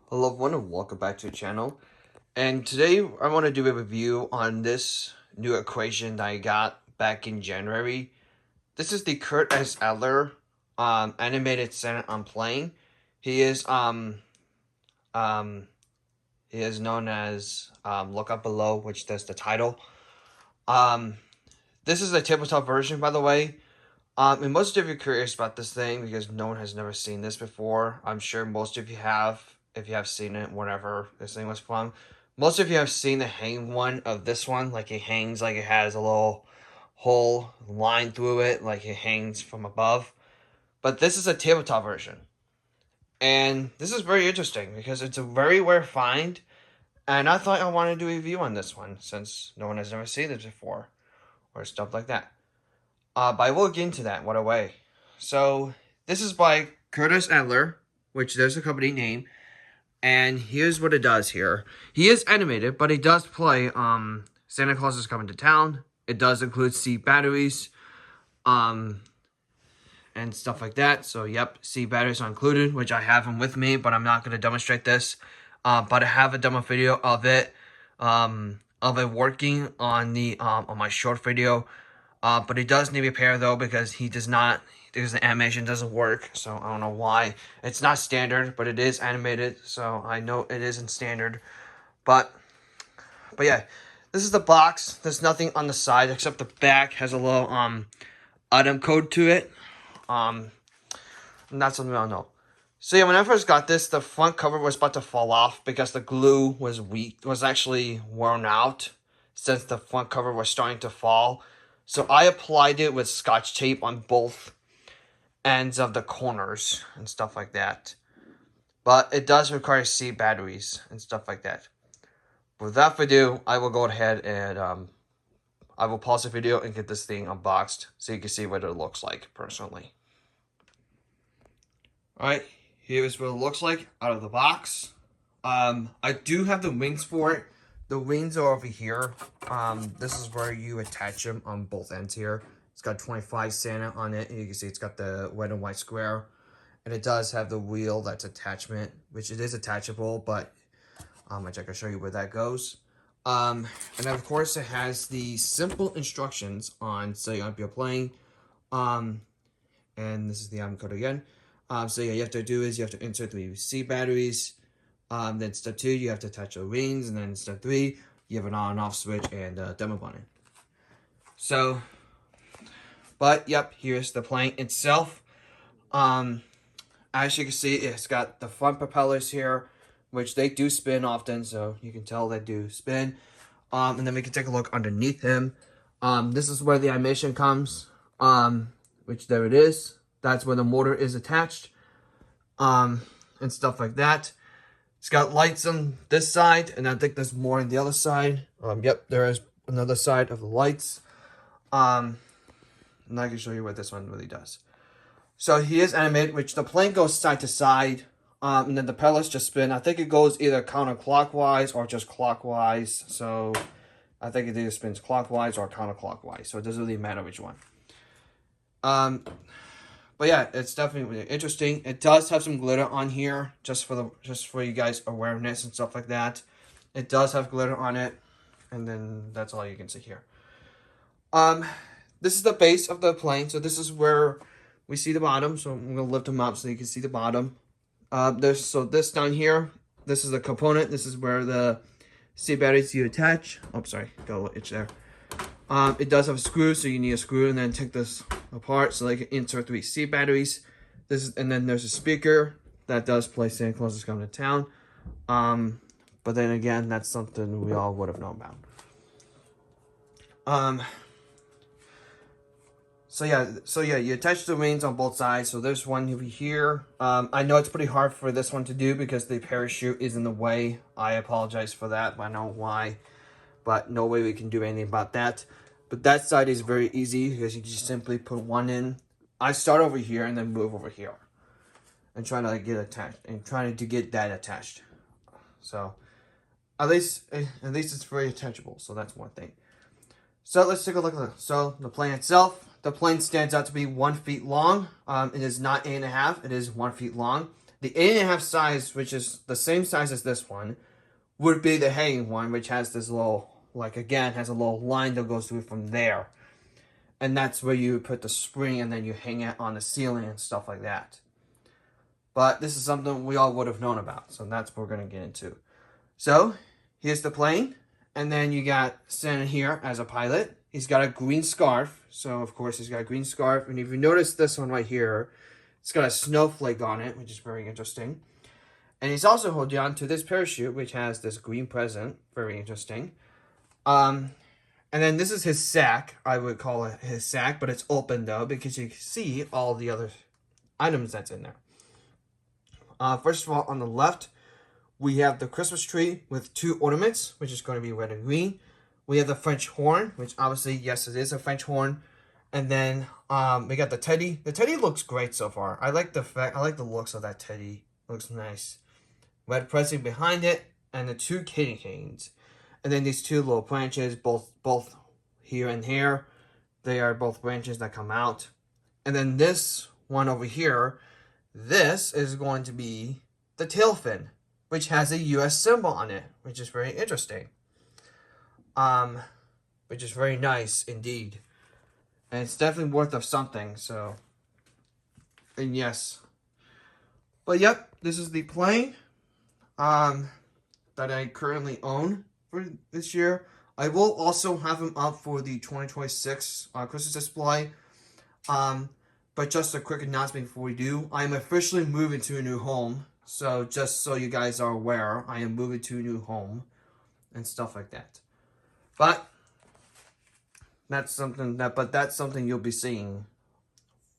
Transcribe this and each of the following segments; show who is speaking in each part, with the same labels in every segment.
Speaker 1: Hello everyone and welcome back to the channel. And today I want to do a review on this new equation that I got back in January. This is the Kurt S. Adler animated Senate on playing. He is um he is known as Look Up Below, which does the title. Um this is a tabletop version, by the way. And most of you are curious about this thing because no one has never seen this before. I'm sure most of you have, if you have seen it, whatever this thing was from. Most of you have seen the hang one of this one, like it hangs, like it has a little hole line through it, like it hangs from above. But this is a tabletop version. And this is very interesting because it's a very rare find. And I thought I wanted to do a review on this one since no one has ever seen it before or stuff like that. But I will get into that right away. So this is by Curtis Adler, which there's a company name, and here's what it does here. He is animated, but he does play Santa Claus is Coming to Town. It does include C batteries, and stuff like that. So yep, C batteries are included, which I have them with me, but I'm not gonna demonstrate this. But I have a demo video of it working on the on my short video. But he does need repair though because because the animation doesn't work. So I don't know why. It's not standard, but it is animated. So I know it isn't standard. But yeah, this is the box. There's nothing on the side except the back has a little item code to it. And that's something I don't know. So yeah, when I first got this, the front cover was about to fall off because the glue was weak, was actually worn out since the front cover was starting to fall. So I applied it with Scotch tape on both ends of the corners and stuff like that. But it does require C batteries and stuff like that. Without further ado, I will go ahead and I will pause the video and get this thing unboxed so you can see what it looks like personally. Alright, here's what it looks like out of the box. I do have the wings for it. The wings are over here. This is where you attach them on both ends here. It's got 25 Santa on it. And you can see it's got the red and white square. And it does have the wheel that's attachment, which it is attachable, but which I can show you where that goes. And then of course it has the simple instructions on setting up your playing. And this is the item code again. So yeah, you have to do is you have to insert the C batteries. Then step 2, you have to attach your rings, and then step 3, you have an on and off switch and a demo button. So, but yep, here's the plane itself. As you can see, it's got the front propellers here, which they do spin often, so you can tell they do spin. And then we can take a look underneath him. This is where the animation comes, which there it is. That's where the motor is attached, and stuff like that. It's got lights on this side, and I think there's more on the other side. Yep, there is another side of the lights. And I can show you what this one really does. So he is animated, which the plane goes side to side, and then the pedals just spin. I think it goes either counterclockwise or just clockwise. So I think it either spins clockwise or counterclockwise. So it doesn't really matter which one. But yeah, it's definitely really interesting. It does have some glitter on here, just for you guys' awareness and stuff like that. It does have glitter on it, and then that's all you can see here. This is the base of the plane, so this is where we see the bottom. So I'm gonna lift them up so you can see the bottom. This down here, this is the component. This is where the C batteries you attach. Oh, sorry, got a little itch there. It does have a screw, so you need a screw, and then take this apart so they can insert 3 C batteries. And then there's a speaker that does play Santa Claus is Coming to Town. But then again, that's something we all would have known about. So yeah, you attach the wings on both sides. So there's one over here. I know it's pretty hard for this one to do because the parachute is in the way. I apologize for that, but I know why. But no way we can do anything about that. But that side is very easy because you just simply put one in. I start over here and then move over here, and trying to get attached and trying to get that attached. So at least it's very attachable. So that's one thing. So let's take a look at it. So the plane itself. The plane stands out to be 1 feet long. It is not 8.5. It is 1 feet long. The 8.5 size, which is the same size as this one, would be the hanging one, which has this little, like again, has a little line that goes through from there. And that's where you put the spring and then you hang it on the ceiling and stuff like that. But this is something we all would have known about, so that's what we're going to get into. So, here's the plane, and then you got Santa here as a pilot. He's got a green scarf, so of course he's got a green scarf, and if you notice this one right here, it's got a snowflake on it, which is very interesting. And he's also holding on to this parachute, which has this green present, very interesting. And then this is his sack, I would call it his sack, but it's open though, because you can see all the other items that's in there. First of all, on the left, we have the Christmas tree with 2 ornaments, which is going to be red and green. We have the French horn, which obviously, yes, it is a French horn. And then we got the teddy. The teddy looks great so far. I like the looks of that teddy. Looks nice. Red present behind it, and the 2 candy canes. And then these 2 little branches, both here and here. They are both branches that come out. And then this one over here, this is going to be the tail fin, which has a US symbol on it, which is very interesting. Which is very nice indeed. And it's definitely worth of something, so. And yes. But yep, this is the plane that I currently own for this year. I will also have them up for the 2026 Christmas display. But just a quick announcement before we do. I am officially moving to a new home. So just so you guys are aware, I am moving to a new home and stuff like that. But that's something you'll be seeing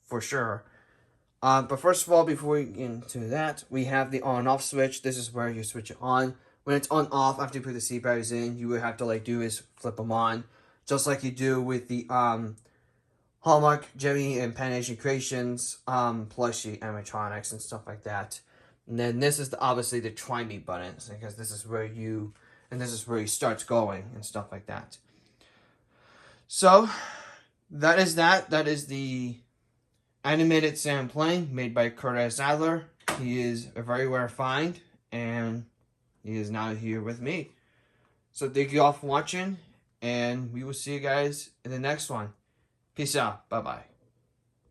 Speaker 1: for sure. But first of all, before we get into that, we have the on and off switch. This is where you switch it on. When it's on off, after you put the seat batteries in, you would have to do is flip them on, just like you do with the Hallmark, Jimmy, and Pan Asian Creations plushie animatronics and stuff like that. And then this is obviously the try me button, because this is where you starts going and stuff like that. So that is that. That is the animated Santa plane made by Adler. He is a very rare find, and he is now here with me. So thank you all for watching, and we will see you guys in the next one. Peace out. Bye-bye.